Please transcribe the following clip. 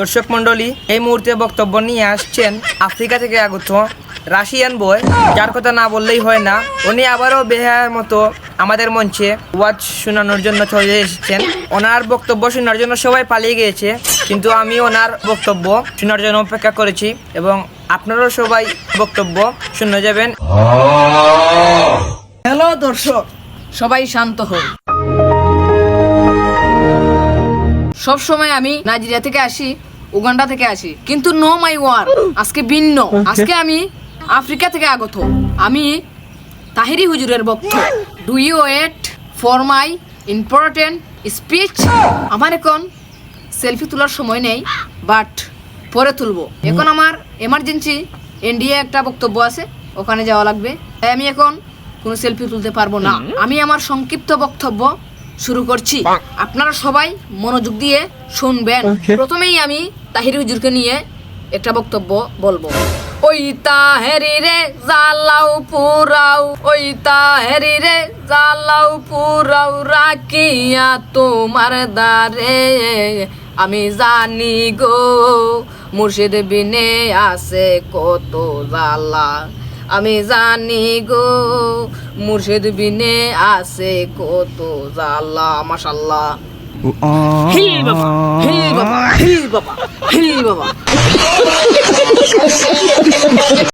দর্শক মন্ডলী, এই মুহূর্তে বক্তব্য নিয়ে আসছেন আফ্রিকা থেকে আগত রাশিয়ান বয়, যার কথা না বললেই হয় না। উনি আবারও বেহায়ার মতো আমাদের মঞ্চে ওয়াজ শোনানোর জন্য চলে এসেছেন। ওনার বক্তব্য শোনার জন্য সবাই পালিয়ে গিয়েছে, কিন্তু আমি ওনার বক্তব্য শোনার জন্য অপেক্ষা করেছি এবং আপনারাও সবাই বক্তব্য শুনে যাবেন। হ্যালো দর্শক, সবাই শান্ত হন। সব সময় আমি নাইজেরিয়া থেকে আসি, উগান্ডা থেকে আসি, কিন্তু নো মাই ওয়ার আজকে ভিন্ন। আজকে আমি আফ্রিকা থেকে আগত। আমি তাহিরি হুজুরের বক্তব্য। Do you wait for my important speech? আমার এখন সেলফি তোলার সময় নেই, বাট পরে তুলবো। এখন আমার এমার্জেন্সি ইন্ডিয়া একটা বক্তব্য আছে, ওখানে যাওয়া লাগবে, তাই আমি এখন কোনো সেলফি তুলতে পারবো না। আমি আমার সংক্ষিপ্ত বক্তব্য শুরু করছি, আপনারা সবাই মনোযোগ দিয়ে শুনবেন। প্রথমেই আমি তাহিরি হুজুরকে নিয়ে একটা বক্তব্য বলবো। ওই তাহেরি রে জালাও পুরাও, ওই তাহেরি রে জালাও পুরাও, রাখিয়া তোমার দারে আমি জানি গো, মুর্শিদ বিনে আছে কত জালা। আমি জানি গো, মুর্শিদ বিনে আছে কত জালা। মাশাআল্লাহ। হিল বাবা, হিল বাবা, হিল বাবা, হিল বাবা।